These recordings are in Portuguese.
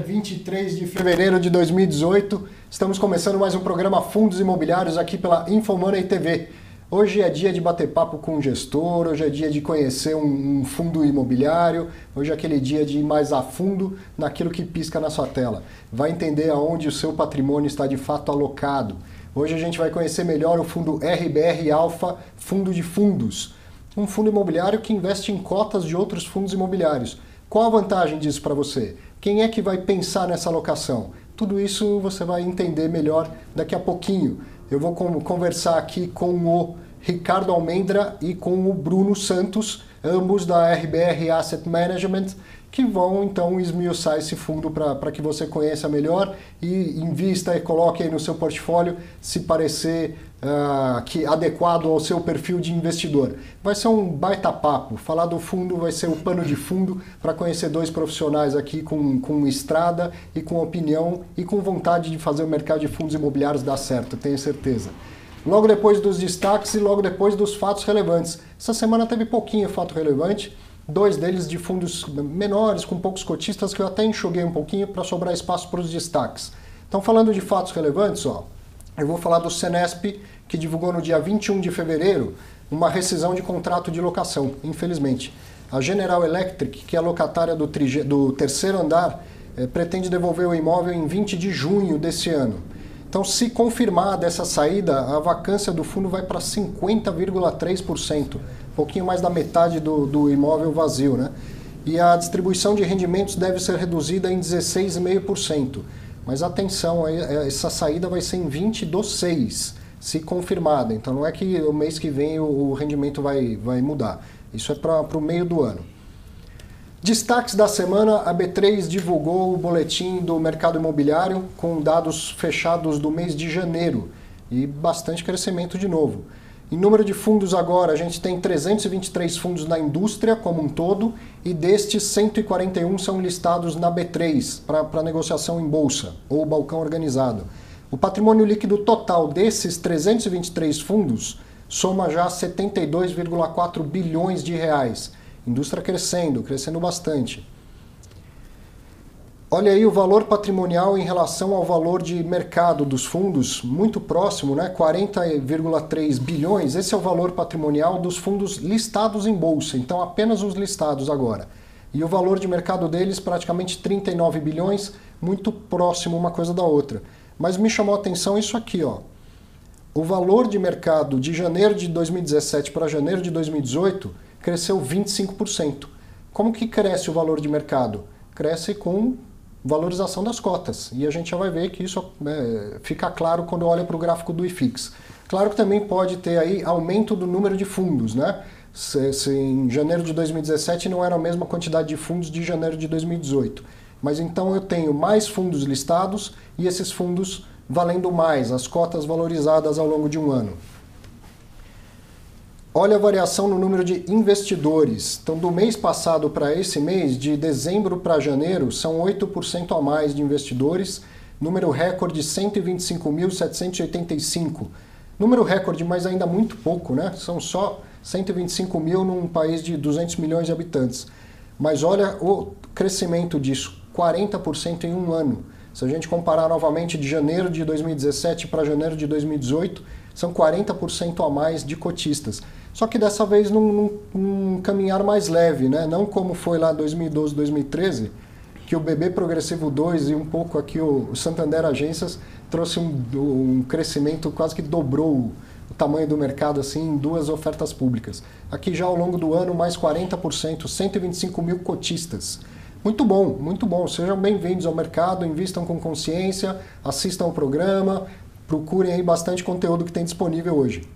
23 de fevereiro de 2018. Estamos começando mais um programa Fundos Imobiliários aqui pela Infomoney TV. Hoje é dia de bater papo com um gestor, hoje é dia de conhecer um fundo imobiliário, hoje é aquele dia de ir mais a fundo naquilo que pisca na sua tela. Vai entender aonde o seu patrimônio está de fato alocado. Hoje a gente vai conhecer melhor o fundo RBR Alpha, fundo de fundos. Um fundo imobiliário que investe em cotas de outros fundos imobiliários. Qual a vantagem disso para você? Quem é que vai pensar nessa alocação? Tudo isso você vai entender melhor daqui a pouquinho. Eu vou conversar aqui com o Ricardo Almendra e com o Bruno Santos, ambos da RBR Asset Management, que vão então esmiuçar esse fundo para que você conheça melhor e invista e coloque aí no seu portfólio se parecer adequado ao seu perfil de investidor. Vai ser um baita papo. Falar do fundo vai ser o pano de fundo para conhecer dois profissionais aqui com estrada e com opinião e com vontade de fazer o mercado de fundos imobiliários dar certo, tenho certeza. Logo depois dos destaques e logo depois dos fatos relevantes. Essa semana teve pouquinho fato relevante. Dois deles de fundos menores, com poucos cotistas, que eu até enxuguei um pouquinho para sobrar espaço para os destaques. Então, falando de fatos relevantes, eu vou falar do Senesp, que divulgou no dia 21 de fevereiro uma rescisão de contrato de locação, infelizmente. A General Electric, que é a locatária do terceiro andar, pretende devolver o imóvel em 20 de junho desse ano. Então, se confirmada essa saída, a vacância do fundo vai para 50,3%, um pouquinho mais da metade do imóvel vazio, né? E a distribuição de rendimentos deve ser reduzida em 16,5%. Mas atenção, essa saída vai ser em 20 do 6, se confirmada. Então, não é que o mês que vem o rendimento vai mudar. Isso é para o meio do ano. Destaques da semana, a B3 divulgou o boletim do mercado imobiliário com dados fechados do mês de janeiro e bastante crescimento de novo. Em número de fundos agora, a gente tem 323 fundos na indústria como um todo e destes 141 são listados na B3 para negociação em bolsa ou balcão organizado. O patrimônio líquido total desses 323 fundos soma já 72,4 bilhões de reais. Indústria crescendo bastante. Olha aí o valor patrimonial em relação ao valor de mercado dos fundos, muito próximo, né? 40,3 bilhões. Esse é o valor patrimonial dos fundos listados em bolsa, então apenas os listados agora. E o valor de mercado deles praticamente 39 bilhões, muito próximo uma coisa da outra. Mas me chamou a atenção isso aqui, O valor de mercado de janeiro de 2017 para janeiro de 2018 cresceu 25%. Como que cresce o valor de mercado? Cresce com valorização das cotas. E a gente já vai ver que isso fica claro quando olha para o gráfico do IFIX. Claro que também pode ter aí aumento do número de fundos, né? Se em janeiro de 2017 não era a mesma quantidade de fundos de janeiro de 2018. Mas então eu tenho mais fundos listados e esses fundos valendo mais, as cotas valorizadas ao longo de um ano. Olha a variação no número de investidores. Então, do mês passado para esse mês, de dezembro para janeiro, são 8% a mais de investidores. Número recorde 125.785. Número recorde, mas ainda muito pouco, né? São só 125 mil num país de 200 milhões de habitantes. Mas olha o crescimento disso, 40% em um ano. Se a gente comparar novamente de janeiro de 2017 para janeiro de 2018, são 40% a mais de cotistas. Só que dessa vez num caminhar mais leve, né? Não como foi lá 2012, 2013, que o BB Progressivo 2 e um pouco aqui o Santander Agências trouxe um crescimento, quase que dobrou o tamanho do mercado assim, em duas ofertas públicas. Aqui já ao longo do ano, mais 40%, 125 mil cotistas. Muito bom. Sejam bem-vindos ao mercado, invistam com consciência, assistam ao programa, procurem aí bastante conteúdo que tem disponível hoje.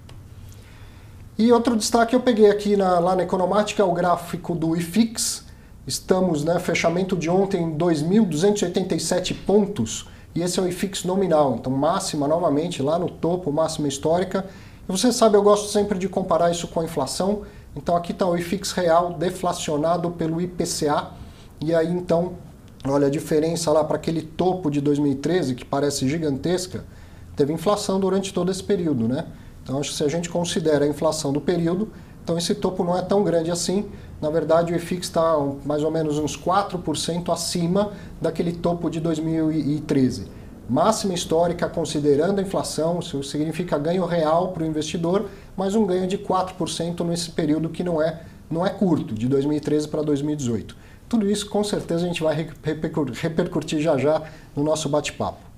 E outro destaque eu peguei aqui lá na Economática, é o gráfico do IFIX. Estamos, fechamento de ontem, 2.287 pontos, e esse é o IFIX nominal. Então, máxima novamente, lá no topo, máxima histórica. E você sabe, eu gosto sempre de comparar isso com a inflação. Então, aqui está o IFIX real deflacionado pelo IPCA. E aí, então, olha a diferença lá para aquele topo de 2013, que parece gigantesca. Teve inflação durante todo esse período, né? Então, acho que se a gente considera a inflação do período, então esse topo não é tão grande assim, na verdade o IFIX está mais ou menos uns 4% acima daquele topo de 2013. Máxima histórica considerando a inflação, isso significa ganho real para o investidor, mas um ganho de 4% nesse período que não é curto, de 2013 para 2018. Tudo isso com certeza a gente vai repercutir já no nosso bate-papo.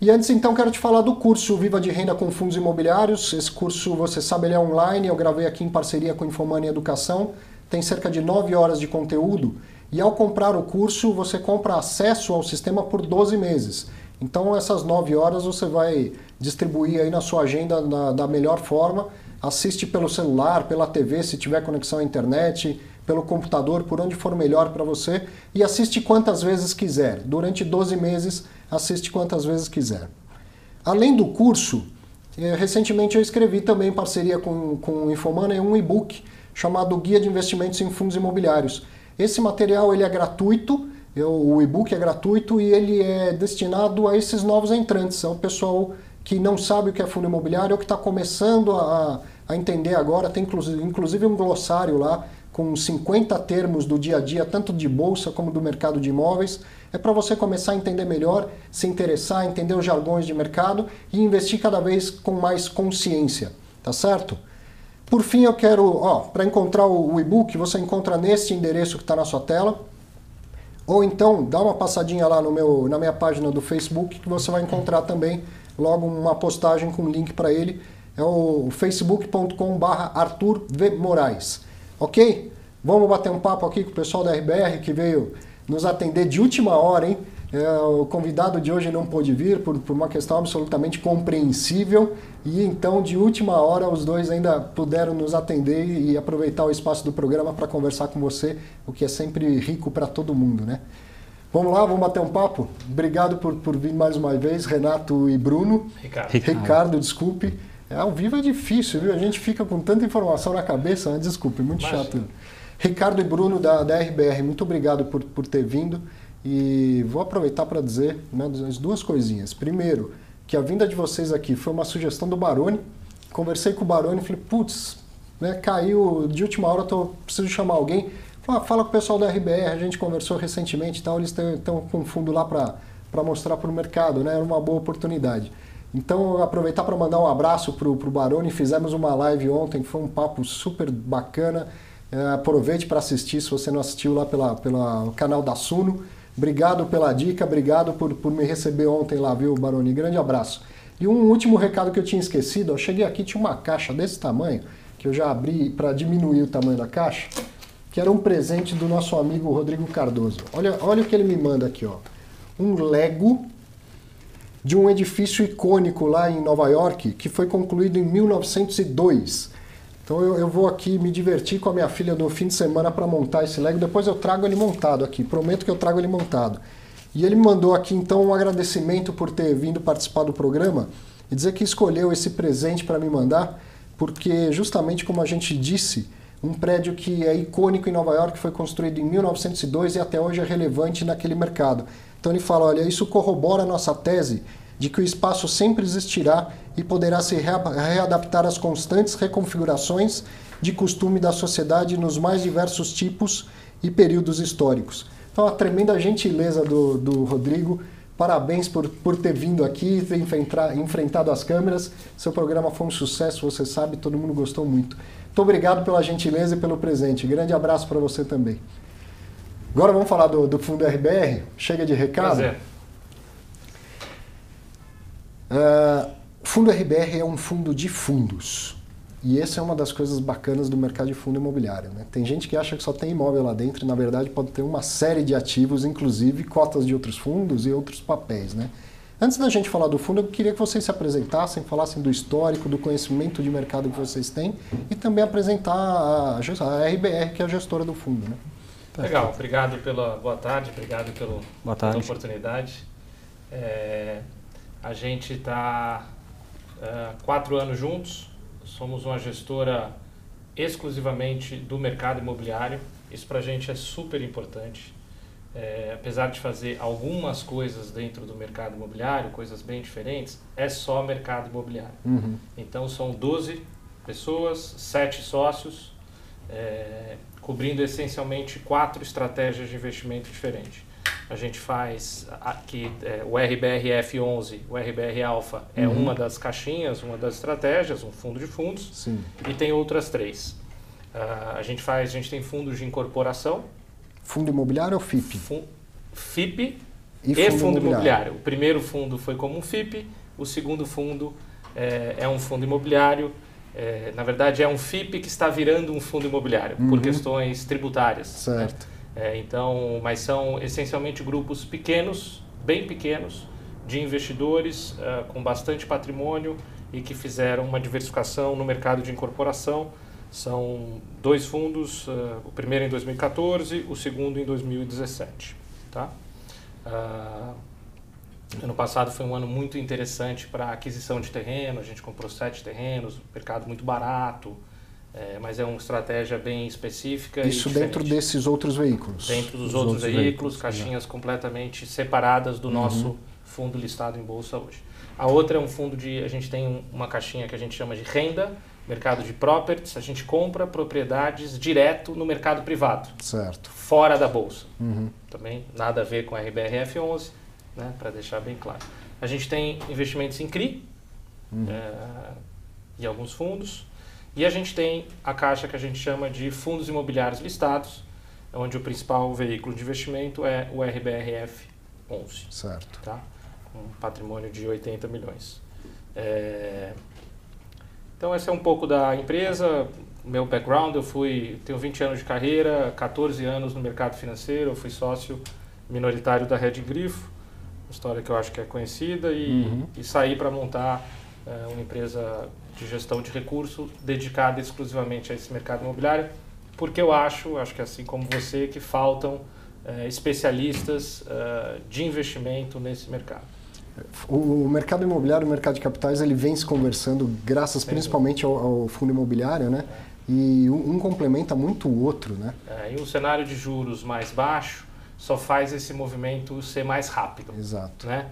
E antes então quero te falar do curso Viva de Renda com Fundos Imobiliários. Esse curso, você sabe, ele é online, eu gravei aqui em parceria com Infomoney Educação, tem cerca de 9 horas de conteúdo e ao comprar o curso você compra acesso ao sistema por 12 meses. Então essas 9 horas você vai distribuir aí na sua agenda da melhor forma, assiste pelo celular, pela TV, se tiver conexão à internet, pelo computador, por onde for melhor para você e assiste quantas vezes quiser. Durante 12 meses, assiste quantas vezes quiser. Além do curso, recentemente eu escrevi também em parceria com o Infomoney um e-book chamado Guia de Investimentos em Fundos Imobiliários. Esse material ele é gratuito, o e-book é gratuito e ele é destinado a esses novos entrantes, ao pessoal que não sabe o que é fundo imobiliário ou que está começando a entender agora. Tem inclusive um glossário lá com 50 termos do dia a dia, tanto de bolsa como do mercado de imóveis. É para você começar a entender melhor, se interessar, entender os jargões de mercado e investir cada vez com mais consciência, tá certo? Por fim, eu quero, para encontrar o e-book, você encontra neste endereço que está na sua tela, ou então dá uma passadinha lá na minha página do Facebook, que você vai encontrar também logo uma postagem com link para ele. É o facebook.com/Arthur V. Moraes. Ok? Vamos bater um papo aqui com o pessoal da RBR que veio nos atender de última hora, hein? O convidado de hoje não pôde vir por uma questão absolutamente compreensível e então de última hora os dois ainda puderam nos atender e aproveitar o espaço do programa para conversar com você, o que é sempre rico para todo mundo, né? Vamos lá, vamos bater um papo? Obrigado por vir mais uma vez, Renato e Bruno. Ricardo, desculpe. Ao vivo é difícil, viu? A gente fica com tanta informação na cabeça, né? Desculpe, muito chato. Ricardo e Bruno da RBR, muito obrigado por ter vindo. E vou aproveitar para dizer, né, as duas coisinhas. Primeiro, que a vinda de vocês aqui foi uma sugestão do Baroni. Conversei com o Baroni e falei, putz, né, caiu de última hora, preciso chamar alguém. Fala com o pessoal da RBR, a gente conversou recentemente e tal, eles estão com fundo lá para mostrar para o mercado, né? Era uma boa oportunidade. Então, aproveitar para mandar um abraço para o Baroni. Fizemos uma live ontem, foi um papo super bacana. Aproveite para assistir, se você não assistiu lá pelo canal da Suno. Obrigado pela dica, obrigado por me receber ontem lá, viu, Baroni? Grande abraço. E um último recado que eu tinha esquecido, eu cheguei aqui, tinha uma caixa desse tamanho, que eu já abri para diminuir o tamanho da caixa, que era um presente do nosso amigo Rodrigo Cardoso. Olha o que ele me manda aqui, ó. Um Lego de um edifício icônico lá em Nova York, que foi concluído em 1902. Então eu vou aqui me divertir com a minha filha no fim de semana para montar esse Lego. Depois eu trago ele montado aqui, prometo que eu trago ele montado. E ele me mandou aqui então um agradecimento por ter vindo participar do programa e dizer que escolheu esse presente para me mandar, porque justamente como a gente disse, um prédio que é icônico em Nova York, foi construído em 1902 e até hoje é relevante naquele mercado. Então ele fala, olha, isso corrobora a nossa tese de que o espaço sempre existirá e poderá se readaptar às constantes reconfigurações de costume da sociedade nos mais diversos tipos e períodos históricos. Então, a tremenda gentileza do Rodrigo. Parabéns por ter vindo aqui, ter enfrentado as câmeras. Seu programa foi um sucesso, você sabe, todo mundo gostou muito. Muito obrigado pela gentileza e pelo presente. Grande abraço para você também. Agora vamos falar do fundo RBR. Chega de recado. Prazer. O fundo RBR é um fundo de fundos. E essa é uma das coisas bacanas do mercado de fundo imobiliário, né? Tem gente que acha que só tem imóvel lá dentro e, na verdade, pode ter uma série de ativos, inclusive cotas de outros fundos e outros papéis, né? Antes da gente falar do fundo, eu queria que vocês se apresentassem, falassem do histórico, do conhecimento de mercado que vocês têm e também apresentar a RBR, que é a gestora do fundo, né? Legal, obrigado pela boa tarde, obrigado pela oportunidade. A gente está 4 anos juntos, somos uma gestora exclusivamente do mercado imobiliário, isso para a gente é super importante. Apesar de fazer algumas coisas dentro do mercado imobiliário, coisas bem diferentes, é só mercado imobiliário. Então são 12 pessoas, 7 sócios, cobrindo essencialmente 4 estratégias de investimento diferentes. A gente faz aqui o RBRF11, o RBR Alpha é uma das caixinhas, uma das estratégias, um fundo de fundos. Sim. E tem outras 3. A gente tem fundos de incorporação. Fundo imobiliário ou FIP? FIP e fundo imobiliário. O primeiro fundo foi como um FIP, o segundo fundo é um fundo imobiliário. Na verdade, é um FIP que está virando um fundo imobiliário, por questões tributárias. Certo. Né? Mas são essencialmente grupos pequenos, bem pequenos, de investidores com bastante patrimônio e que fizeram uma diversificação no mercado de incorporação. São 2 fundos, o primeiro em 2014, o segundo em 2017. Tá? Ano passado foi um ano muito interessante para aquisição de terreno, a gente comprou 7 terrenos, mercado muito barato, mas é uma estratégia bem específica. Isso dentro desses outros veículos? Dentro dos outros veículos, caixinhas completamente separadas do nosso fundo listado em bolsa hoje. A outra é um fundo a gente tem uma caixinha que a gente chama de renda, mercado de properties, a gente compra propriedades direto no mercado privado, certo, fora da bolsa. Também nada a ver com a RBRF11, né, para deixar bem claro. A gente tem investimentos em CRI e alguns fundos, e a gente tem a caixa que a gente chama de fundos imobiliários listados, onde o principal veículo de investimento é o RBRF11. Certo. Tá? Com um patrimônio de 80 milhões. Então, esse é um pouco da empresa, meu background. Tenho 20 anos de carreira, 14 anos no mercado financeiro, eu fui sócio minoritário da Red Grifo, uma história que eu acho que é conhecida, e saí para montar uma empresa de gestão de recurso dedicada exclusivamente a esse mercado imobiliário, porque eu acho que assim como você, que faltam especialistas de investimento nesse mercado. O mercado imobiliário, o mercado de capitais, ele vem se conversando graças principalmente ao fundo imobiliário, né? E um complementa muito o outro, né? E um cenário de juros mais baixo só faz esse movimento ser mais rápido. Exato. Né?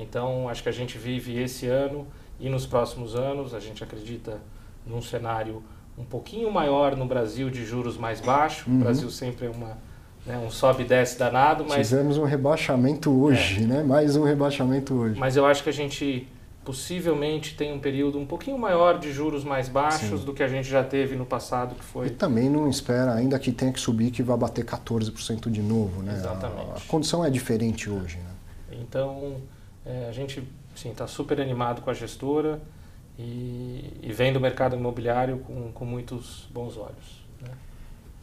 Então, acho que a gente vive esse ano e nos próximos anos, a gente acredita num cenário um pouquinho maior no Brasil de juros mais baixos. O Brasil sempre é um sobe e desce danado, mas... Tivemos um rebaixamento hoje, né? Mais um rebaixamento hoje. Mas eu acho que a gente possivelmente tem um período um pouquinho maior de juros mais baixos do que a gente já teve no passado, que foi... E também não espera, ainda que tenha que subir, que vai bater 14% de novo, né? Exatamente. A condição é diferente hoje, né? Então, a gente está super animado com a gestora e vem do mercado imobiliário com muitos bons olhos. Né?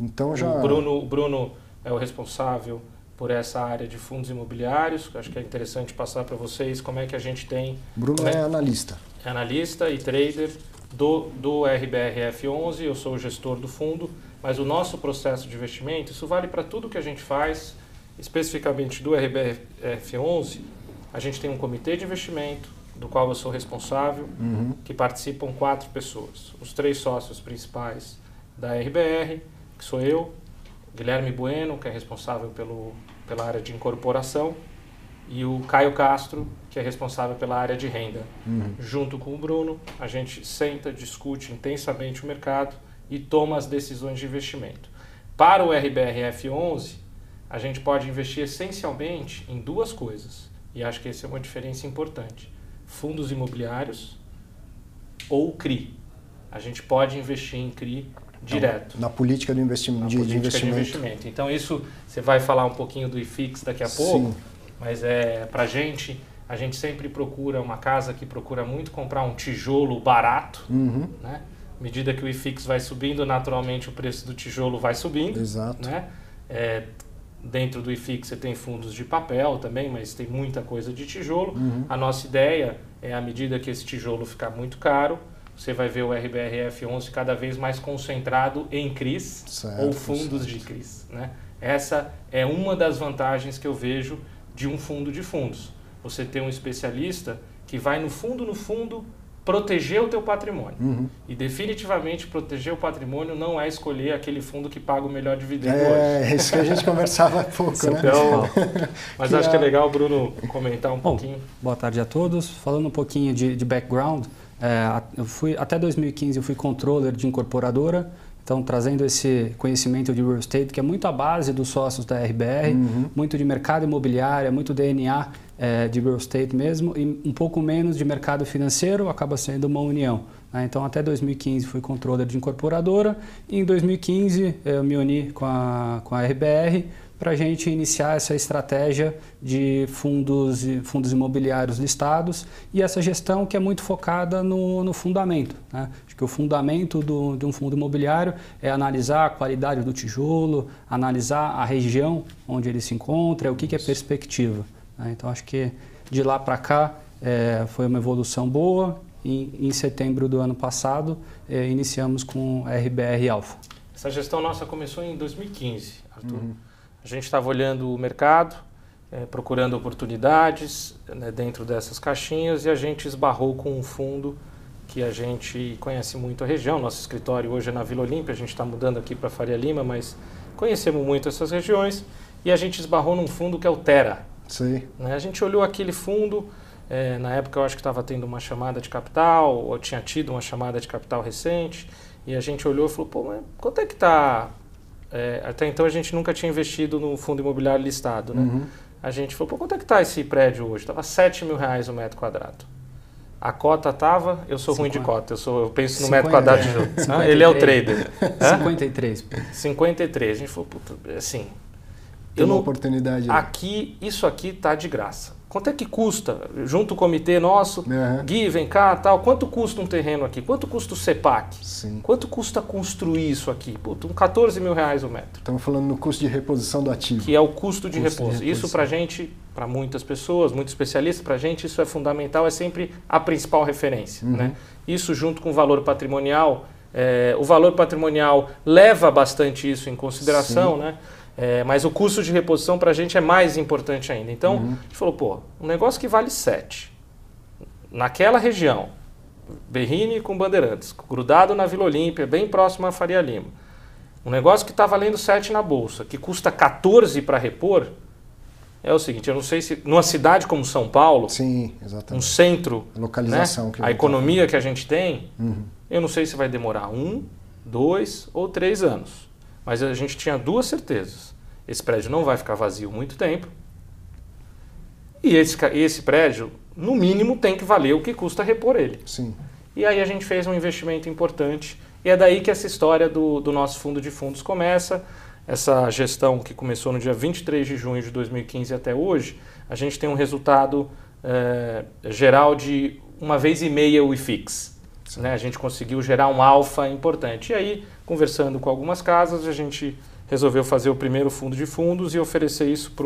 Então já... O Bruno é o responsável por essa área de fundos imobiliários. Acho que é interessante passar para vocês como é que a gente tem... Bruno é analista. É analista e trader do RBRF11, eu sou o gestor do fundo, mas o nosso processo de investimento, isso vale para tudo que a gente faz, especificamente do RBRF11, a gente tem um comitê de investimento, do qual eu sou responsável, que participam 4 pessoas. Os 3 sócios principais da RBR, que sou eu, Guilherme Bueno, que é responsável pela área de incorporação, e o Caio Castro, que é responsável pela área de renda. Junto com o Bruno, a gente senta, discute intensamente o mercado e toma as decisões de investimento. Para o RBRF11, a gente pode investir essencialmente em 2 coisas, e acho que essa é uma diferença importante. Fundos imobiliários ou CRI. A gente pode investir em CRI direto. Na política do investimento. De investimento. Então isso, você vai falar um pouquinho do IFIX daqui a pouco, mas pra gente, a gente sempre procura uma casa que procura muito comprar um tijolo barato, né? À medida que o IFIX vai subindo, naturalmente o preço do tijolo vai subindo. Exato. Né? Dentro do IFIX você tem fundos de papel também, mas tem muita coisa de tijolo. A nossa ideia é, à medida que esse tijolo ficar muito caro, você vai ver o RBRF11 cada vez mais concentrado em CRIs ou fundos de CRIs. Né? Essa é uma das vantagens que eu vejo de um fundo de fundos. Você ter um especialista que vai no fundo, proteger o teu patrimônio. E definitivamente proteger o patrimônio não é escolher aquele fundo que paga o melhor dividendo hoje. É isso que a gente conversava há pouco, né? Então, mas acho que é legal o Bruno comentar um pouquinho. Boa tarde a todos. Falando um pouquinho de background, até 2015 eu fui controller de incorporadora. Então, trazendo esse conhecimento de real estate, que é muito a base dos sócios da RBR, muito de mercado imobiliário, muito DNA de real estate mesmo, e um pouco menos de mercado financeiro, acaba sendo uma união. Né? Então, até 2015 fui controller de incorporadora, e em 2015 eu me uni com a RBR para a gente iniciar essa estratégia de fundos imobiliários listados e essa gestão que é muito focada no fundamento. Né? Acho que o fundamento de um fundo imobiliário é analisar a qualidade do tijolo, analisar a região onde ele se encontra, o que é perspectiva. Né? Então, acho que de lá para cá foi uma evolução boa. Em setembro do ano passado, iniciamos com a RBR Alpha. Essa gestão nossa começou em 2015, Arthur. A gente estava olhando o mercado, procurando oportunidades, né, dentro dessas caixinhas, e a gente esbarrou com um fundo que a gente conhece muito a região. Nosso escritório hoje é na Vila Olímpia, a gente está mudando aqui para Faria Lima, mas conhecemos muito essas regiões, e a gente esbarrou num fundo que é o Terra. Sim. Né, a gente olhou aquele fundo, na época eu acho que estava tendo uma chamada de capital, ou tinha tido uma chamada de capital recente, e a gente olhou e falou, pô, mas quanto é que está... até então a gente nunca tinha investido no fundo imobiliário listado, né? A gente falou, pô, quanto é que está esse prédio hoje? Estava R$7 mil o metro quadrado. A cota estava, eu sou 50. Ruim de cota, eu penso no 50, metro quadrado de jogo. Ele é o trader. 53. 53. A gente falou, puta, assim... Tem uma oportunidade. Isso aqui está de graça. Quanto é que custa, junto o comitê nosso, Gui, vem cá, tal, quanto custa um terreno aqui? Quanto custa o CEPAC? Sim. Quanto custa construir isso aqui? Puta, R$14 mil o metro. Estamos falando no custo de reposição do ativo. Que é o custo de repouso. Isso para a gente, para muitas pessoas, muitos especialistas, para a gente isso é fundamental, é sempre a principal referência. Né? Isso junto com o valor patrimonial, o valor patrimonial leva bastante isso em consideração, né? Mas o custo de reposição para a gente é mais importante ainda. Então, a gente falou, pô, um negócio que vale 7, naquela região, Berrini com Bandeirantes, grudado na Vila Olímpia, bem próximo à Faria Lima, um negócio que está valendo 7 na bolsa, que custa 14 para repor, é o seguinte, eu não sei se numa cidade como São Paulo, sim, exatamente. Um centro, a localização, né, a economia que a gente tem, eu não sei se vai demorar 1, 2 ou 3 anos. Mas a gente tinha duas certezas. Esse prédio não vai ficar vazio muito tempo. E esse prédio, no mínimo, tem que valer o que custa repor ele. Sim. E aí a gente fez um investimento importante. E é daí que essa história do nosso fundo de fundos começa. Essa gestão que começou no dia 23 de junho de 2015 até hoje, a gente tem um resultado geral de 1,5 vezes o IFIX. Né? A gente conseguiu gerar um alfa importante. E aí, conversando com algumas casas, a gente resolveu fazer o primeiro fundo de fundos e oferecer isso para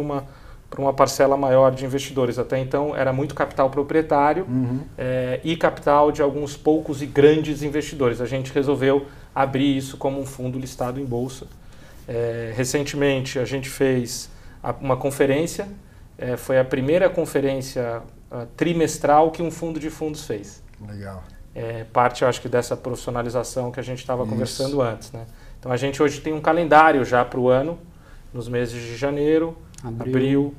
uma parcela maior de investidores. Até então, era muito capital proprietário e capital de alguns poucos e grandes investidores. A gente resolveu abrir isso como um fundo listado em bolsa. Recentemente, a gente fez uma conferência. Foi a primeira conferência trimestral que um fundo de fundos fez. Legal. Parte, eu acho que, dessa profissionalização que a gente estava conversando antes. Né? Então, a gente hoje tem um calendário já para o ano, nos meses de janeiro, abril,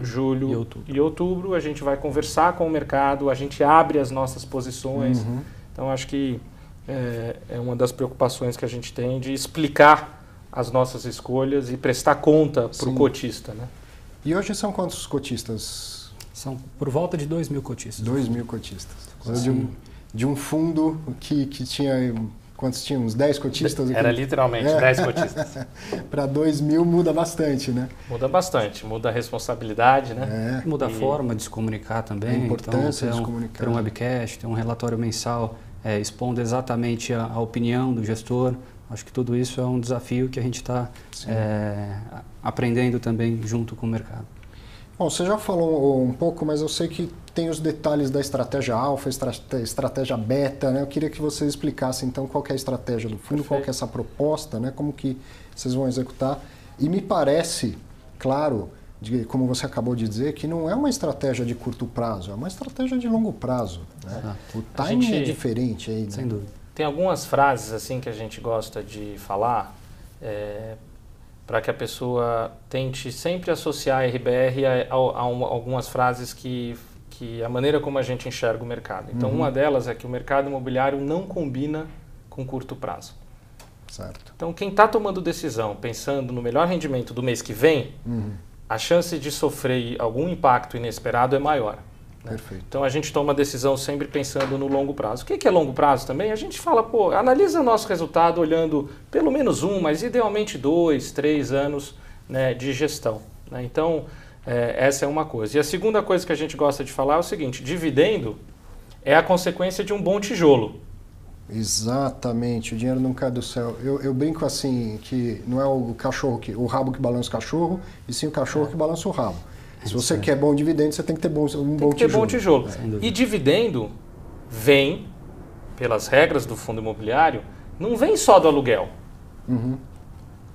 julho e outubro. A gente vai conversar com o mercado, a gente abre as nossas posições. Então, acho que é uma das preocupações que a gente tem de explicar as nossas escolhas e prestar conta para o cotista. Né? E hoje são quantos cotistas? São por volta de 2.000 cotistas. 2.000 cotistas. De um fundo que tinha... Quantos tinha? Uns 10 cotistas? Era literalmente 10 cotistas. Para 2.000 muda bastante, né? Muda bastante. Muda a responsabilidade, né? Muda a forma de se comunicar também. A importância então, de se comunicar. Ter um webcast, ter um relatório mensal expondo exatamente a opinião do gestor. Acho que tudo isso é um desafio que a gente está aprendendo também junto com o mercado. Bom, você já falou um pouco, mas eu sei que tem os detalhes da estratégia alfa, estratégia beta, né? Eu queria que vocês explicassem então qual que é a estratégia do fundo, qual que é essa proposta, né? Como que vocês vão executar. E me parece, claro, como você acabou de dizer, que não é uma estratégia de curto prazo, é uma estratégia de longo prazo. Né? O timing é diferente aí, né? Sem dúvida. Tem algumas frases assim que a gente gosta de falar, para que a pessoa tente sempre associar a RBR a algumas frases que a maneira como a gente enxerga o mercado. Então, uma delas é que o mercado imobiliário não combina com curto prazo. Certo. Então, quem está tomando decisão pensando no melhor rendimento do mês que vem, a chance de sofrer algum impacto inesperado é maior. Né? Perfeito. Então, a gente toma decisão sempre pensando no longo prazo. O que é longo prazo também? A gente fala, pô, analisa nosso resultado olhando pelo menos mas idealmente 2, 3 anos, né, de gestão. Né? Então, essa é uma coisa. E a segunda coisa que a gente gosta de falar é o seguinte, dividendo é a consequência de um bom tijolo. Exatamente, o dinheiro não cai do céu. Eu brinco assim, que não é o cachorro o rabo que balança o cachorro, e sim o cachorro que balança o rabo. Se você quer bom dividendo, você tem que ter bom tijolo. E dividendo vem, pelas regras do fundo imobiliário, não vem só do aluguel.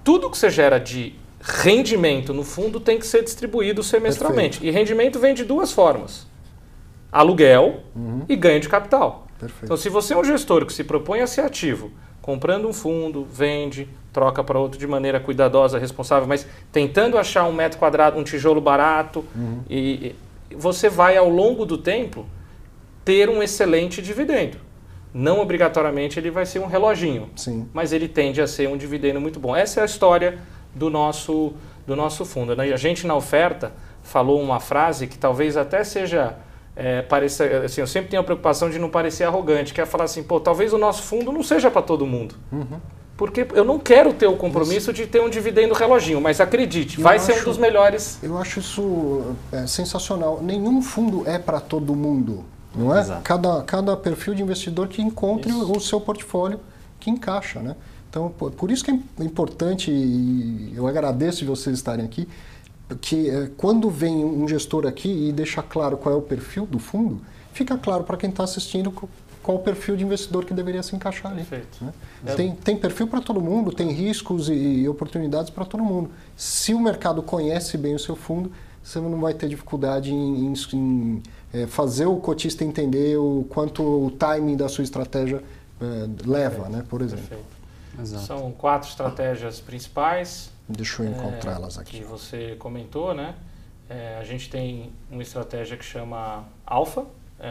Tudo que você gera de rendimento no fundo tem que ser distribuído semestralmente. Perfeito. E rendimento vem de duas formas. Aluguel e ganho de capital. Perfeito. Então, se você é um gestor que se propõe a ser ativo, comprando um fundo, vende, troca para outro de maneira cuidadosa, responsável, mas tentando achar um metro quadrado, um tijolo barato, e você vai, ao longo do tempo, ter um excelente dividendo. Não obrigatoriamente ele vai ser um reloginho, Sim. mas ele tende a ser um dividendo muito bom. Essa é a história do nosso fundo. Né? E a gente, na oferta, falou uma frase que talvez até seja... assim, eu sempre tenho a preocupação de não parecer arrogante, que é falar assim, pô, talvez o nosso fundo não seja para todo mundo. Porque eu não quero ter o compromisso de ter um dividendo reloginho, mas acredite, vai ser um dos melhores. Eu acho isso sensacional. Nenhum fundo é para todo mundo, não é? Exato. Cada perfil de investidor que encontre o seu portfólio que encaixa, né? Então, por isso que é importante, e eu agradeço de vocês estarem aqui, que quando vem um gestor aqui e deixa claro qual é o perfil do fundo, fica claro para quem está assistindo qual o perfil de investidor que deveria se encaixar ali. Perfeito. Né? Tem perfil para todo mundo, tem riscos e oportunidades para todo mundo. Se o mercado conhece bem o seu fundo, você não vai ter dificuldade em fazer o cotista entender o quanto o timing da sua estratégia leva, né, por exemplo. Perfeito. Exato. São 4 estratégias principais. Deixa eu encontrá-las aqui. Que você comentou, né? A gente tem uma estratégia que chama Alpha,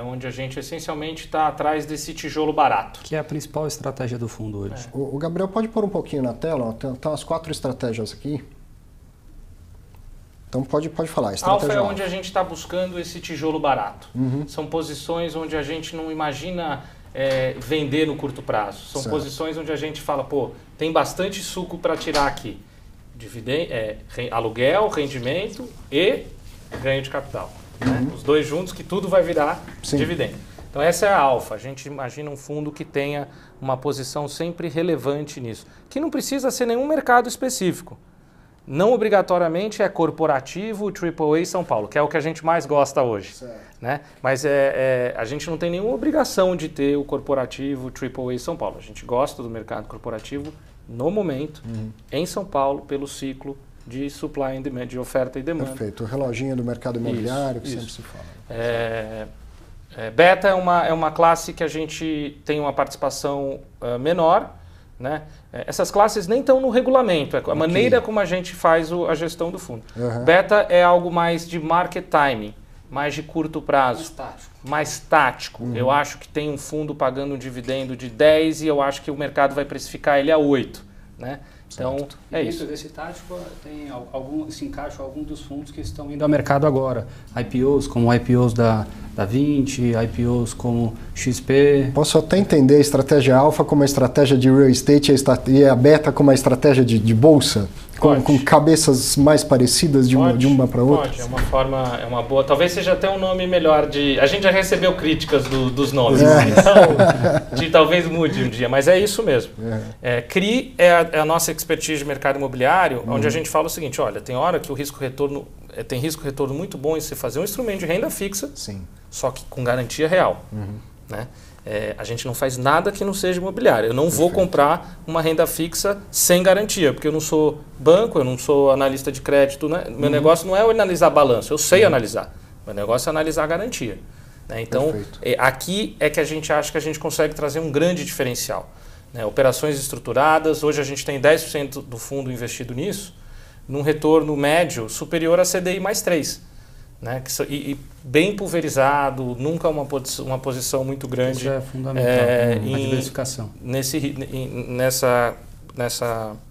onde a gente essencialmente está atrás desse tijolo barato. Que é a principal estratégia do fundo hoje. O Gabriel pode pôr um pouquinho na tela, ó, tem as 4 estratégias aqui. Então pode falar. Alpha é onde a gente está buscando esse tijolo barato. São posições onde a gente não imagina vender no curto prazo. São certo. posições onde a gente fala, pô, tem bastante suco para tirar aqui. Aluguel, rendimento e ganho de capital. Né? Os dois juntos que tudo vai virar dividendo. Então essa é a Alpha. A gente imagina um fundo que tenha uma posição sempre relevante nisso. Que não precisa ser nenhum mercado específico. Não obrigatoriamente é corporativo, AAA São Paulo, que é o que a gente mais gosta hoje. Né? Mas a gente não tem nenhuma obrigação de ter o corporativo AAA São Paulo. A gente gosta do mercado corporativo no momento, em São Paulo, pelo ciclo de supply and demand, de oferta e demanda. Perfeito, o reloginho do mercado imobiliário, sempre se fala. Beta é uma classe que a gente tem uma participação menor, né? Essas classes nem estão no regulamento, é a maneira como a gente faz a gestão do fundo. Beta é algo mais de market timing, mais de curto prazo, mais tático. Eu acho que tem um fundo pagando um dividendo de 10 e eu acho que o mercado vai precificar ele a 8. Né? Então, isso. Dentro desse tático se encaixa alguns dos fundos que estão indo ao mercado agora. IPOs como IPOs da 20, IPOs como XP. Posso até entender a estratégia alfa como a estratégia de real estate e a beta como a estratégia de bolsa? Com cabeças mais parecidas de uma para outra? Pode, é uma boa. Talvez seja até um nome melhor de... A gente já recebeu críticas dos nomes, então talvez mude um dia, mas é isso mesmo. CRI é a nossa expertise de mercado imobiliário, onde a gente fala o seguinte, olha, tem hora que o risco-retorno tem risco-retorno muito bom em se fazer um instrumento de renda fixa, só que com garantia real. Né? A gente não faz nada que não seja imobiliário. Eu não vou comprar uma renda fixa sem garantia, porque eu não sou banco, eu não sou analista de crédito. Né? Meu negócio não é analisar balanço, eu sei analisar. Meu negócio é analisar a garantia. Né? Então, aqui é que a gente acha que a gente consegue trazer um grande diferencial. Né? Operações estruturadas, hoje a gente tem 10% do fundo investido nisso, num retorno médio superior a CDI mais 3. Né? E bem pulverizado, nunca uma posição muito grande. Isso é fundamental, a diversificação. Nessa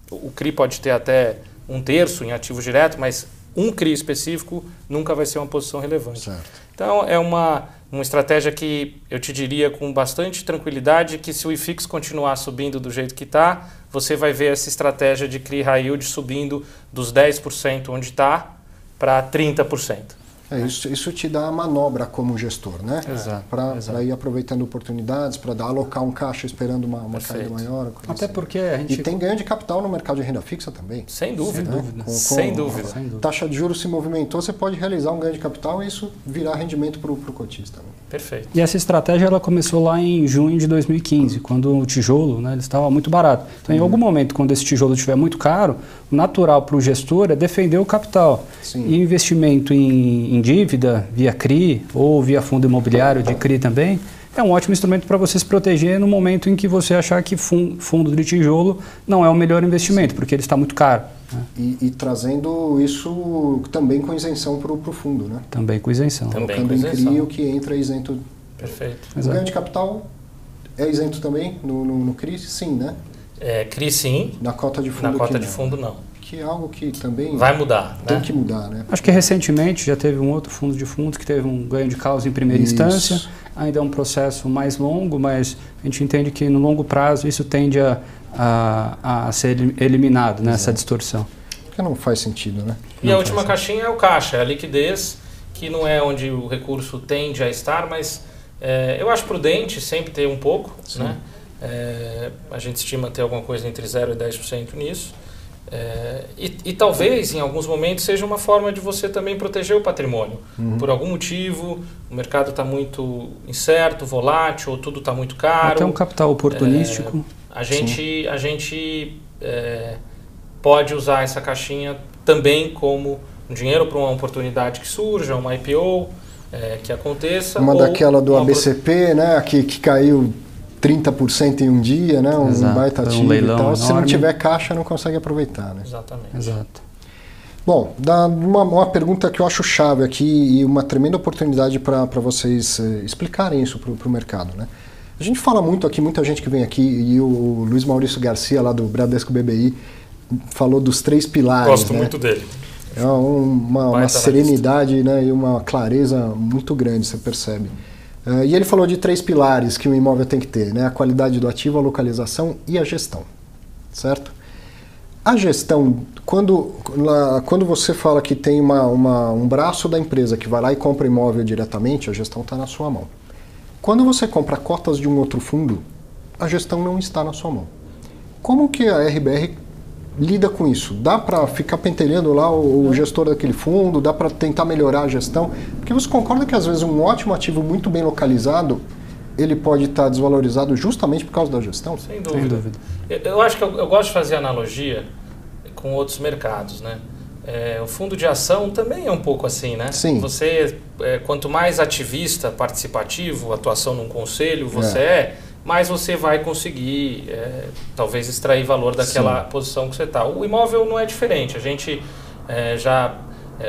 o CRI pode ter até 1/3 em ativo direto, mas um CRI específico nunca vai ser uma posição relevante. Certo. Então é uma estratégia que eu te diria com bastante tranquilidade que se o IFIX continuar subindo do jeito que está, você vai ver essa estratégia de CRI High Yield subindo dos 10% onde está para 30%. Isso te dá a manobra como gestor, né? Exato. Para ir aproveitando oportunidades, para alocar um caixa esperando uma caída maior. Até assim. Porque a gente... E tem ganho de capital no mercado de renda fixa também. Sem dúvida. Sem dúvida. A taxa de juros se movimentou, você pode realizar um ganho de capital e isso virar rendimento para o cotista. Né? Perfeito. E essa estratégia ela começou lá em junho de 2015, quando o tijolo ele estava muito barato. Então, em algum momento, quando esse tijolo estiver muito caro, o natural para o gestor é defender o capital. Sim. E investimento em dívida, via CRI ou via fundo imobiliário de CRI também, é um ótimo instrumento para você se proteger no momento em que você achar que fundo de tijolo não é o melhor investimento, porque ele está muito caro. Né? E trazendo isso também com isenção para o fundo, né? Também com isenção. Colocando em CRI o que entra isento. Perfeito. O ganho de capital é isento também no CRI? Sim, né? CRI sim. Na cota de fundo na cota de fundo não. Que é algo que também vai mudar. Tem que mudar, né? Acho que recentemente já teve um outro fundo de fundos que teve um ganho de causa em primeira instância. Ainda é um processo mais longo, mas a gente entende que no longo prazo isso tende a ser eliminado, né, essa distorção. Porque não faz sentido, né? E não a última caixinha é o caixa, é a liquidez, que não é onde o recurso tende a estar, mas eu acho prudente sempre ter um pouco, né? A gente estima ter alguma coisa entre 0% e 10% nisso. E talvez em alguns momentos seja uma forma de você também proteger o patrimônio. Por algum motivo, o mercado está muito incerto, volátil, ou tudo está muito caro. Até um capital oportunístico. A gente pode usar essa caixinha também como um dinheiro para uma oportunidade que surja, uma IPO que aconteça. Uma daquela do ABCP, né, que caiu 30% em um dia, né? Um baita ativo leilão e tal. enorme. Se não tiver caixa, não consegue aproveitar, né? Exatamente. Exato. Bom, dá uma pergunta que eu acho chave aqui e uma tremenda oportunidade para vocês explicarem isso para o mercado, né? A gente fala muito aqui, muita gente que vem aqui, e o Luiz Maurício Garcia, lá do Bradesco BBI, falou dos 3 pilares. Gosto né? muito dele. É uma serenidade, né, e uma clareza muito grande, você percebe. E ele falou de 3 pilares que o imóvel tem que ter, né? A qualidade do ativo, a localização e a gestão, certo? A gestão, quando você fala que tem um braço da empresa que vai lá e compra imóvel diretamente, a gestão está na sua mão. Quando você compra cotas de um outro fundo, a gestão não está na sua mão. Como que a RBR lida com isso? Dá para ficar pentelhando lá o gestor daquele fundo? Dá para tentar melhorar a gestão? Porque você concorda que às vezes um ótimo ativo muito bem localizado, ele pode estar desvalorizado justamente por causa da gestão? Sem dúvida. Eu acho que eu gosto de fazer analogia com outros mercados, né? O fundo de ação também é um pouco assim, né? Sim. Você, quanto mais ativista, participativo, atuação num conselho você mais você vai conseguir, talvez, extrair valor daquela posição que você está. O imóvel não é diferente. A gente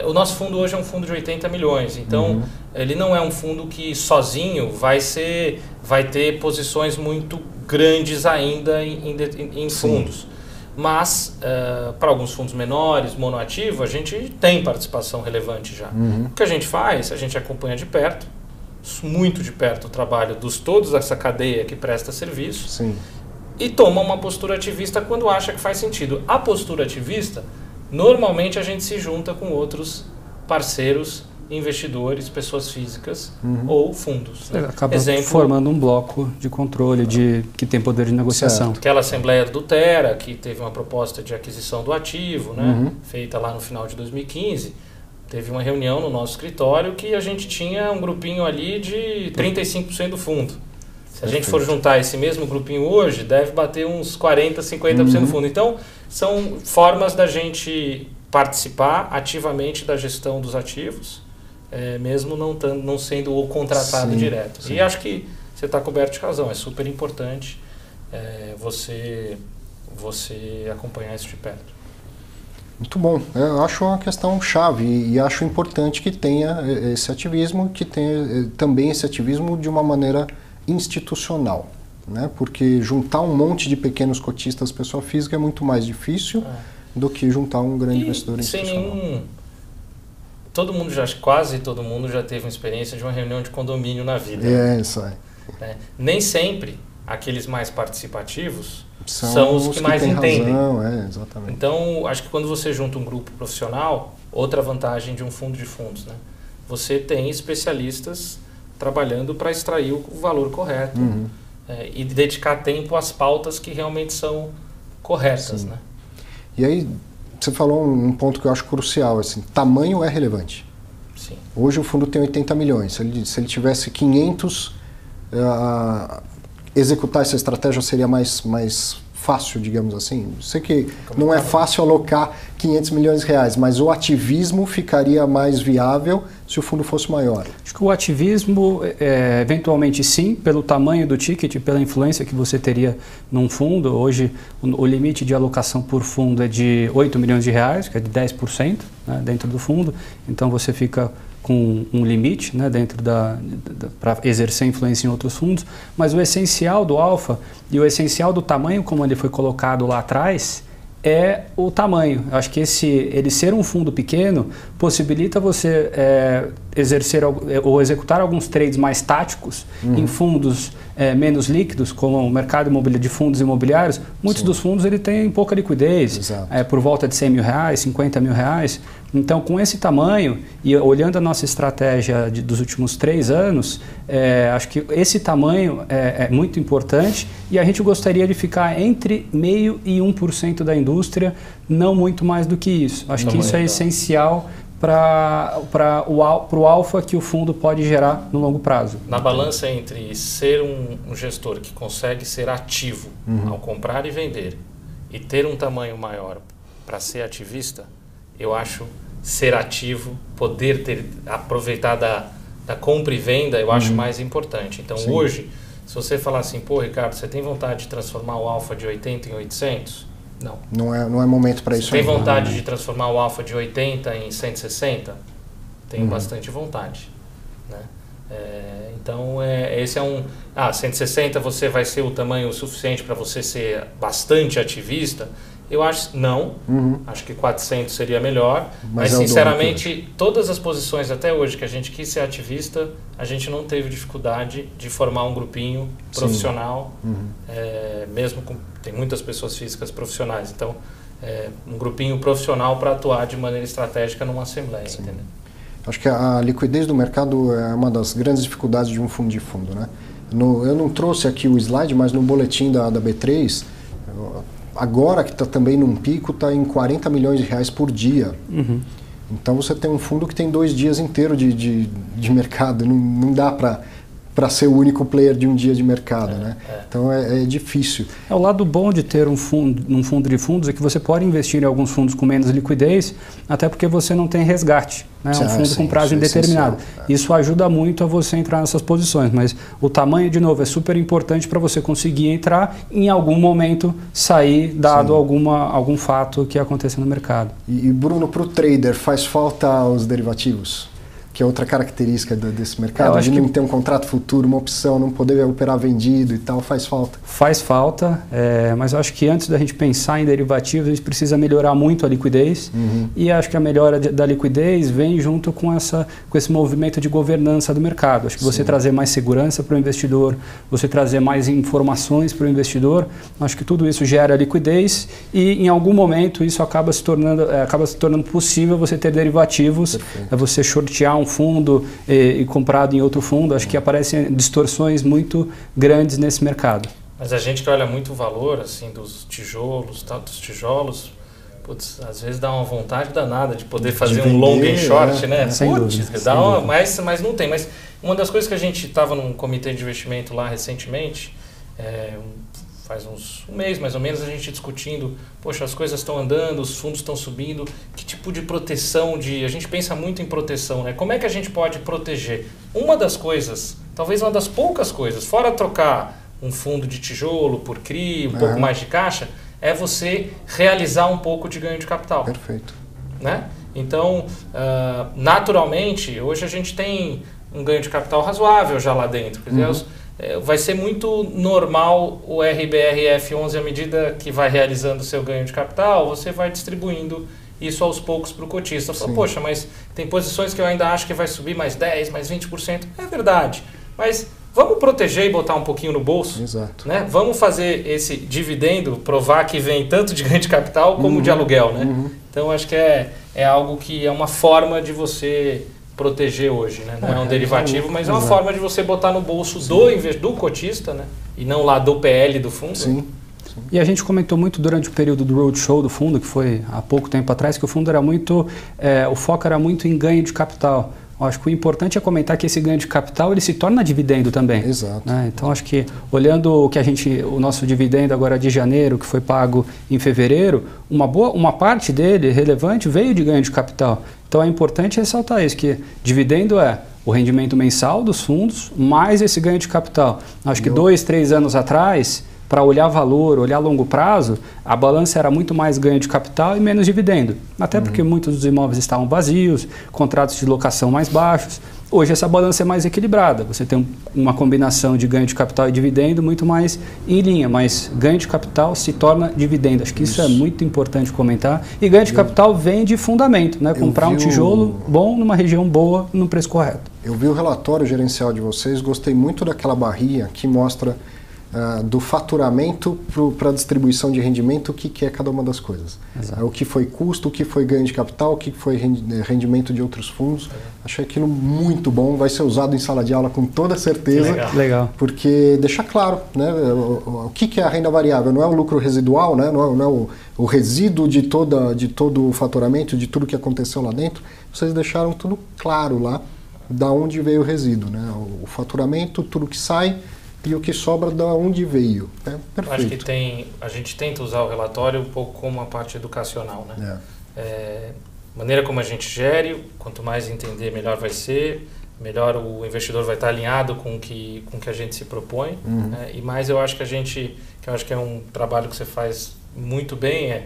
o nosso fundo hoje é um fundo de 80 milhões. Então, ele não é um fundo que sozinho vai ter posições muito grandes ainda em fundos. Mas, para alguns fundos menores, monoativo, a gente tem participação relevante já. O que a gente faz? A gente acompanha de perto, muito de perto, o trabalho dos todos essa cadeia que presta serviço. Sim. E toma uma postura ativista quando acha que faz sentido. A postura ativista, normalmente a gente se junta com outros parceiros, investidores, pessoas físicas ou fundos. Né? Acaba formando um bloco de controle que tem poder de negociação. Certo. Aquela assembleia do Terra, que teve uma proposta de aquisição do ativo, né? Feita lá no final de 2015, teve uma reunião no nosso escritório que a gente tinha um grupinho ali de 35% do fundo. Se a gente for juntar esse mesmo grupinho hoje, deve bater uns 40%, 50% do fundo. Então, são formas da gente participar ativamente da gestão dos ativos, mesmo não sendo o contratado direto. Sim. E acho que você está coberto de razão, é super importante você acompanhar isso de perto. Muito bom. Eu acho uma questão chave e acho importante que tenha esse ativismo, que tenha também esse ativismo de uma maneira institucional, né? Porque juntar um monte de pequenos cotistas pessoa física é muito mais difícil do que juntar um grande investidor institucional. Quase todo mundo já teve uma experiência de uma reunião de condomínio na vida. Isso aí. Né? Nem sempre aqueles mais participativos são os que mais entendem. Razão, exatamente. Então, acho que quando você junta um grupo profissional, outra vantagem de um fundo de fundos, né? Você tem especialistas trabalhando para extrair o valor correto e dedicar tempo às pautas que realmente são corretas. Né? E aí, você falou um ponto que eu acho crucial, assim, tamanho é relevante. Sim. Hoje o fundo tem 80 milhões, se ele tivesse 500, executar essa estratégia seria mais fácil, digamos assim. Sei que não é fácil alocar 500 milhões de reais, mas o ativismo ficaria mais viável se o fundo fosse maior. Acho que o ativismo, eventualmente sim, pelo tamanho do ticket, pela influência que você teria num fundo. Hoje o limite de alocação por fundo é de 8 milhões de reais, que é de 10%, né, dentro do fundo. Então você fica com um limite, né, dentro para exercer influência em outros fundos, mas o essencial do alfa e o essencial do tamanho, como ele foi colocado lá atrás, é o tamanho. Eu acho que ele ser um fundo pequeno possibilita você exercer ou executar alguns trades mais táticos em fundos menos líquidos, como o mercado imobiliário de fundos imobiliários. Muitos dos fundos ele tem pouca liquidez, por volta de 100 mil reais, 50 mil reais. Então, com esse tamanho e olhando a nossa estratégia dos últimos 3 anos, acho que esse tamanho é muito importante e a gente gostaria de ficar entre 0,5% e 1% da indústria, não muito mais do que isso. Acho que isso é essencial para o alfa que o fundo pode gerar no longo prazo. Na balança entre ser um gestor que consegue ser ativo ao comprar e vender e ter um tamanho maior para ser ativista, eu acho ser ativo, poder aproveitar da compra e venda, eu acho mais importante. Então hoje, se você falar assim, pô, Ricardo, você tem vontade de transformar o alfa de 80 em 800? Não. Não é momento para isso. Você tem vontade de transformar o alfa de 80 em 160? Tenho bastante vontade. Né? Então, esse é um... 160 você vai ser o tamanho suficiente para você ser bastante ativista? Eu acho não. Acho que 400 seria melhor. Mas sinceramente, todas as posições até hoje que a gente quis ser ativista, a gente não teve dificuldade de formar um grupinho profissional, mesmo com... Tem muitas pessoas físicas profissionais. Então, um grupinho profissional para atuar de maneira estratégica numa assembleia. Entendeu? Acho que a liquidez do mercado é uma das grandes dificuldades de um fundo de fundo. Né? Eu não trouxe aqui o slide, mas no boletim da B3... Agora que está também num pico, está em 40 milhões de reais por dia. Então você tem um fundo que tem 2 dias inteiros de mercado. Não dá para ser o único player de um dia de mercado. Né? Então é difícil. O lado bom de ter um fundo de fundos é que você pode investir em alguns fundos com menos liquidez, até porque você não tem resgate. Né? Um fundo com prazo indeterminado. Isso ajuda muito a você entrar nessas posições, mas o tamanho, de novo, é super importante para você conseguir entrar e em algum momento sair, dado algum fato que aconteça no mercado. E Bruno, para o trader, faz falta os derivativos? Que é outra característica desse mercado, de não ter um contrato futuro, uma opção, não poder operar vendido e tal, faz falta? Faz falta, mas eu acho que antes da gente pensar em derivativos, a gente precisa melhorar muito a liquidez, e acho que a melhora da liquidez vem junto com esse movimento de governança do mercado. Acho que você trazer mais segurança para o investidor, você trazer mais informações para o investidor, acho que tudo isso gera liquidez e em algum momento isso acaba se tornando possível você ter derivativos, você shortear um fundo e comprado em outro fundo. Acho que aparecem distorções muito grandes nesse mercado. Mas a gente que olha muito o valor assim, dos tijolos, putz, às vezes dá uma vontade danada de poder fazer um long and short, né? Sem dúvida. Mas não tem. Mas uma das coisas que a gente estava num comitê de investimento lá recentemente, faz um mês mais ou menos, a gente discutindo, poxa, as coisas estão andando, os fundos estão subindo, que tipo de proteção a gente pensa muito em proteção, né? Como é que a gente pode proteger? Uma das coisas, talvez uma das poucas coisas, fora trocar um fundo de tijolo por CRI, um pouco mais de caixa, é você realizar um pouco de ganho de capital. Perfeito. Né? Então, naturalmente, hoje a gente tem um ganho de capital razoável já lá dentro. Quer dizer, vai ser muito normal o RBRF11 à medida que vai realizando o seu ganho de capital, você vai distribuindo isso aos poucos para o cotista. Fala, poxa, mas tem posições que eu ainda acho que vai subir mais 10%, mais 20%. É verdade, mas vamos proteger e botar um pouquinho no bolso. Exato. Né? Vamos fazer esse dividendo, provar que vem tanto de ganho de capital como de aluguel. Né? Então, acho que é algo que é uma forma de você proteger hoje. Né? Não é um derivativo, mas é uma forma de você botar no bolso do cotista, né? E não lá do PL do fundo. Sim. E a gente comentou muito durante o período do roadshow do fundo, que foi há pouco tempo atrás, que o fundo era muito, o foco era muito em ganho de capital. Eu acho que o importante é comentar que esse ganho de capital ele se torna dividendo também. Exato. Né? Então acho que olhando o nosso dividendo agora de janeiro, que foi pago em fevereiro, uma parte dele relevante veio de ganho de capital. Então é importante ressaltar isso, que dividendo é o rendimento mensal dos fundos mais esse ganho de capital. Acho que 2, 3 anos atrás, para olhar valor, olhar longo prazo, a balança era muito mais ganho de capital e menos dividendo. Até porque muitos dos imóveis estavam vazios, contratos de locação mais baixos. Hoje essa balança é mais equilibrada. Você tem uma combinação de ganho de capital e dividendo muito mais em linha, mas ganho de capital se torna dividendo. Acho que isso é muito importante comentar. E ganho de capital vem de fundamento, né? Comprar um tijolo bom numa região boa, no preço correto. Eu vi o relatório gerencial de vocês, gostei muito daquela barrinha que mostra do faturamento para a distribuição de rendimento, o que é cada uma das coisas. O que foi custo, o que foi ganho de capital, o que foi rendimento de outros fundos. Achei aquilo muito bom, vai ser usado em sala de aula com toda certeza. Legal. Porque deixa claro, né, o que é a renda variável. Não é o lucro residual, né, não é o resíduo de todo o faturamento, de tudo que aconteceu lá dentro. Vocês deixaram tudo claro lá, da onde veio o resíduo. Né, o faturamento, tudo que sai, e o que sobra da onde veio. Perfeito. Acho que a gente tenta usar o relatório um pouco como uma parte educacional. Né? Maneira como a gente gere, quanto mais entender, melhor vai ser, melhor o investidor vai estar alinhado com o que a gente se propõe. Né? E mais eu acho que eu acho que é um trabalho que você faz muito bem,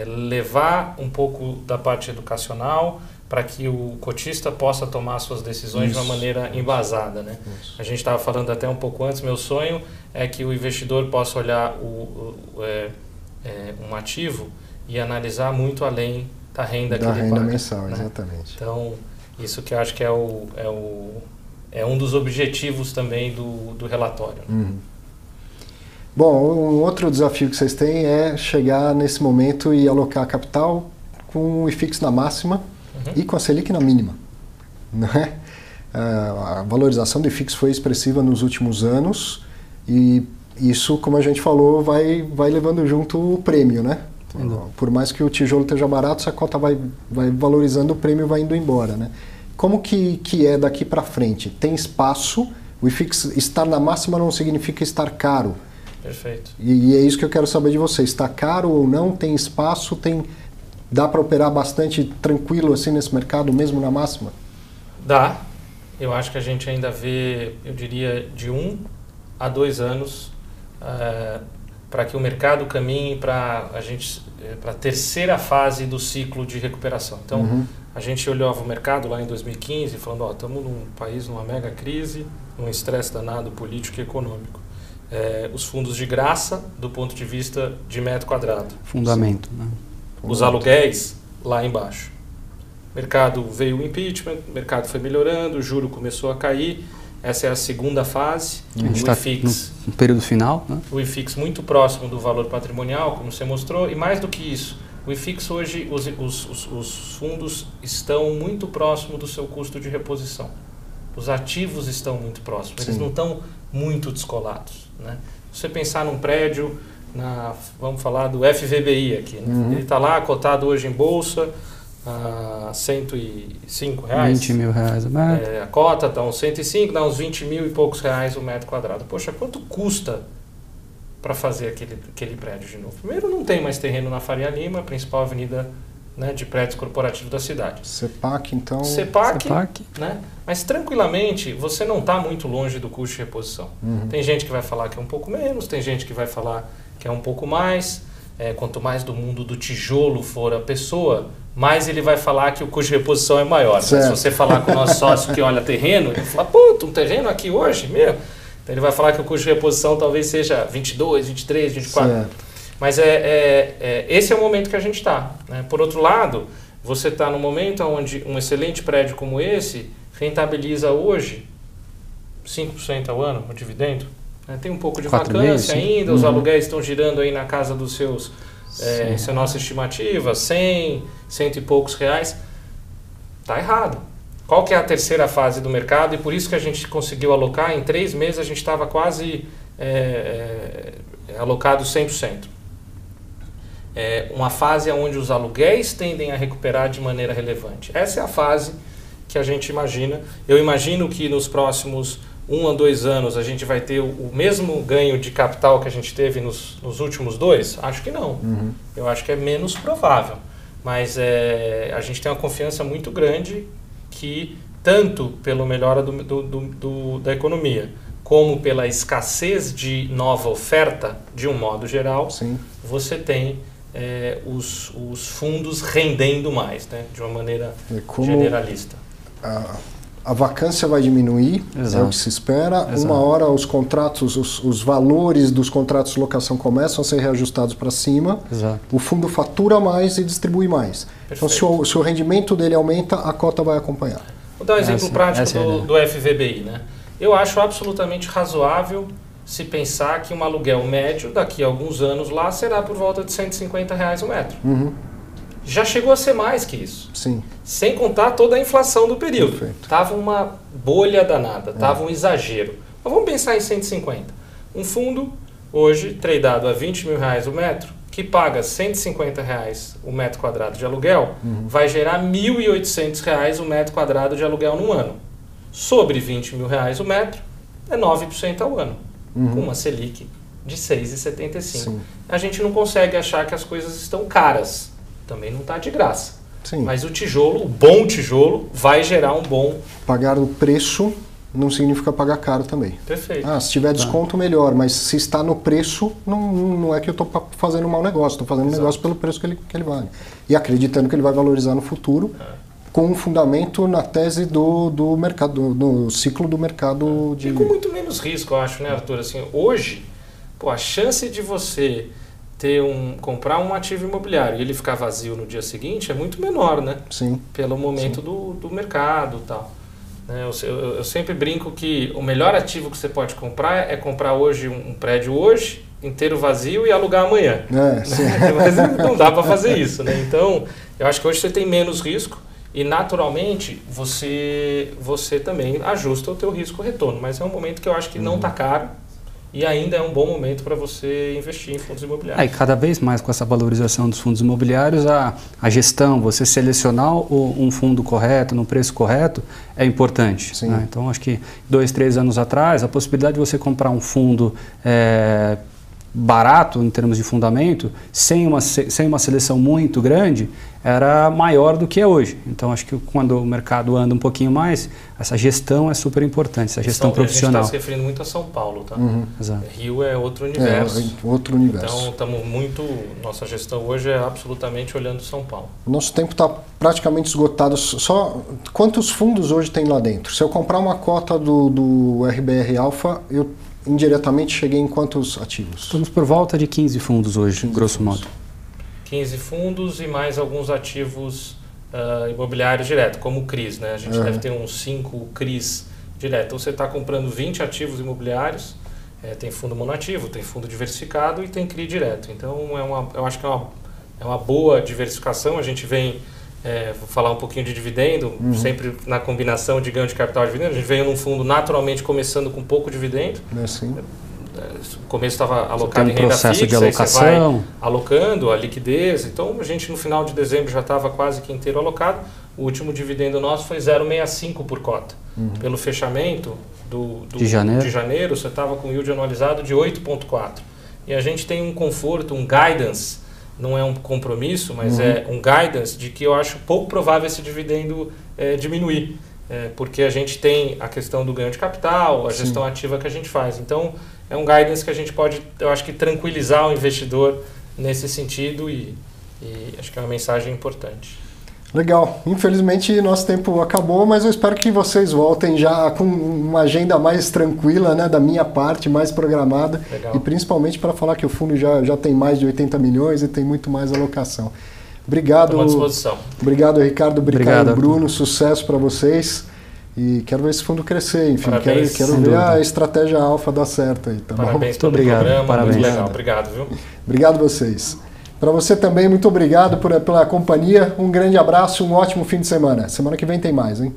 levar um pouco da parte educacional para que o cotista possa tomar suas decisões de uma maneira embasada. Né? A gente estava falando até um pouco antes, meu sonho é que o investidor possa olhar um ativo e analisar muito além da renda que ele paga. Da renda mensal, né? Exatamente. Então, isso que eu acho que é um dos objetivos também do relatório. Bom, um outro desafio que vocês têm é chegar nesse momento e alocar capital com o IFIX na máxima e com a Selic na mínima. Não é? A valorização do IFIX foi expressiva nos últimos anos e isso, como a gente falou, vai levando junto o prêmio, né? Por mais que o tijolo esteja barato, essa cota vai valorizando, o prêmio vai indo embora, né? Como que é daqui para frente? Tem espaço, o IFIX estar na máxima não significa estar caro. Perfeito. E é isso que eu quero saber de você. Está caro ou não? Tem espaço? Dá para operar bastante tranquilo assim nesse mercado, mesmo na máxima? Dá. Eu acho que a gente ainda vê, eu diria, de 1 a 2 anos para que o mercado caminhe para a terceira fase do ciclo de recuperação. Então, a gente olhava o mercado lá em 2015 falando, estamos num país numa mega crise, num estresse danado político e econômico. Os fundos de graça do ponto de vista de metro quadrado. Fundamento. Né? Os aluguéis lá embaixo. O mercado veio o impeachment, o mercado foi melhorando, o juro começou a cair. Essa é a segunda fase. A gente está no período final. Né? O IFIX muito próximo do valor patrimonial, como você mostrou, e mais do que isso, o IFIX hoje, os fundos estão muito próximo do seu custo de reposição. Os ativos estão muito próximos, eles não estão muito descolados. Né? Se você pensar num prédio, vamos falar do FVBI aqui, né? Ele está lá cotado hoje em bolsa a R$105. R$20 mil. A cota está uns 105, dá uns 20 mil e poucos reais o metro quadrado. Poxa, quanto custa para fazer aquele prédio de novo? Primeiro, não tem mais terreno na Faria Lima, a principal avenida, né, de prédios corporativos da cidade. CEPAC, então... CEPAC. Né? Mas tranquilamente, você não está muito longe do custo de reposição. Tem gente que vai falar que é um pouco menos, tem gente que vai falar que é um pouco mais. Quanto mais do mundo do tijolo for a pessoa, mais ele vai falar que o custo de reposição é maior. Mas se você falar com o nosso sócio que olha terreno, ele fala, puta, um terreno aqui hoje, meu, Então ele vai falar que o custo de reposição talvez seja 22, 23, 24. Certo. Mas esse é o momento que a gente está, né? Por outro lado, você está no momento onde um excelente prédio como esse rentabiliza hoje 5% ao ano, o dividendo. Tem um pouco de vacância ainda, os aluguéis estão girando aí na casa dos seus, essa é a nossa estimativa, 100 e poucos reais. Está errado. Qual que é a terceira fase do mercado? E por isso que a gente conseguiu alocar, em 3 meses a gente estava quase alocado 100%. Uma fase onde os aluguéis tendem a recuperar de maneira relevante. Essa é a fase que a gente imagina. Eu imagino que nos próximos 1 a 2 anos a gente vai ter o mesmo ganho de capital que a gente teve nos últimos 2? Acho que não. Eu acho que é menos provável. Mas a gente tem uma confiança muito grande que, tanto pela melhora da economia, como pela escassez de nova oferta, de um modo geral, sim, você tem os fundos rendendo mais, né, de uma maneira generalista. A vacância vai diminuir, é o que se espera. Exato. Uma hora os contratos, os valores dos contratos de locação começam a ser reajustados para cima. Exato. O fundo fatura mais e distribui mais. Perfeito. Então, se o rendimento dele aumenta, a cota vai acompanhar. Vou dar um exemplo prático do FVBI, né? Eu acho absolutamente razoável se pensar que um aluguel médio, daqui a alguns anos lá, será por volta de R$150 o metro. Já chegou a ser mais que isso. Sim. Sem contar toda a inflação do período. Estava uma bolha danada, estava um exagero. Mas vamos pensar em 150. Um fundo, hoje, tradeado a R$20 mil o metro, que paga R$150 o metro quadrado de aluguel, vai gerar R$1.800 o metro quadrado de aluguel no ano. Sobre R$20 mil o metro, é 9% ao ano, com uma Selic de 6,75. A gente não consegue achar que as coisas estão caras. Também não está de graça. Sim. Mas o tijolo, o bom tijolo, vai gerar um bom... Pagar o preço não significa pagar caro também. Perfeito. Se tiver desconto, melhor. Mas se está no preço, não é que eu estou fazendo um mau negócio. Estou fazendo um negócio pelo preço que ele vale. E acreditando que ele vai valorizar no futuro, com um fundamento na tese do mercado, do ciclo do mercado. E com muito menos risco, eu acho, né, Arthur? Assim, hoje, a chance de você comprar um ativo imobiliário e ele ficar vazio no dia seguinte é muito menor, né? Sim. Pelo momento do mercado e tal. Eu sempre brinco que o melhor ativo que você pode comprar é comprar hoje um prédio hoje, inteiro vazio, e alugar amanhã. Mas não dá para fazer isso, né? Então, eu acho que hoje você tem menos risco e, naturalmente, você também ajusta o teu risco-retorno. Mas é um momento que eu acho que não está caro. E ainda é um bom momento para você investir em fundos imobiliários. E cada vez mais com essa valorização dos fundos imobiliários, a gestão, você selecionar um fundo correto, no preço correto, é importante. Né? Então, acho que 2, 3 anos atrás, a possibilidade de você comprar um fundo barato em termos de fundamento, sem uma seleção muito grande, era maior do que é hoje. Então, acho que quando o mercado anda um pouquinho mais, essa gestão é super importante, essa gestão profissional. A gente está se referindo muito a São Paulo, tá? Exato. Rio é outro universo. Outro universo. Então, nossa gestão hoje é absolutamente olhando São Paulo. Nosso tempo está praticamente esgotado. Só quantos fundos hoje tem lá dentro? Se eu comprar uma cota do RBR Alpha, eu indiretamente cheguei em quantos ativos? Estamos por volta de 15 fundos hoje, grosso modo. 15 fundos e mais alguns ativos imobiliários direto, como o CRIs, né? A gente deve ter uns 5 CRIs direto. Então você está comprando 20 ativos imobiliários, tem fundo monoativo, tem fundo diversificado e tem CRI direto. Então eu acho que é uma boa diversificação. A gente vem, vou falar um pouquinho de dividendo, sempre na combinação de ganho de capital e dividendo. A gente veio num fundo naturalmente começando com pouco dividendo. O começo estava alocado em renda fixa, de alocação. Aí você vai alocando a liquidez. Então, a gente no final de dezembro já estava quase que inteiro alocado. O último dividendo nosso foi 0,65 por cota. Pelo fechamento de janeiro, você estava com yield anualizado de 8,4. E a gente tem um conforto, um guidance, não é um compromisso, mas é um guidance de que eu acho pouco provável esse dividendo diminuir. Porque a gente tem a questão do ganho de capital, a gestão ativa que a gente faz. Então, é um guidance que a gente pode, eu acho que, tranquilizar o investidor nesse sentido e acho que é uma mensagem importante. Legal. Infelizmente, nosso tempo acabou, mas eu espero que vocês voltem já com uma agenda mais tranquila, né, da minha parte, mais programada. Legal. E principalmente para falar que o fundo já tem mais de 80 milhões e tem muito mais alocação. Obrigado. Estou à disposição. Obrigado, Ricardo. Obrigado, Bruno. Sucesso para vocês. E quero ver esse fundo crescer. Enfim, Parabéns. quero ver a estratégia alfa dar certo aí. Tá Parabéns bom? pelo programa. Parabéns. Muito legal. Obrigado, viu? Obrigado a vocês. Para você também, muito obrigado pela companhia. Um grande abraço, um ótimo fim de semana. Semana que vem tem mais, hein?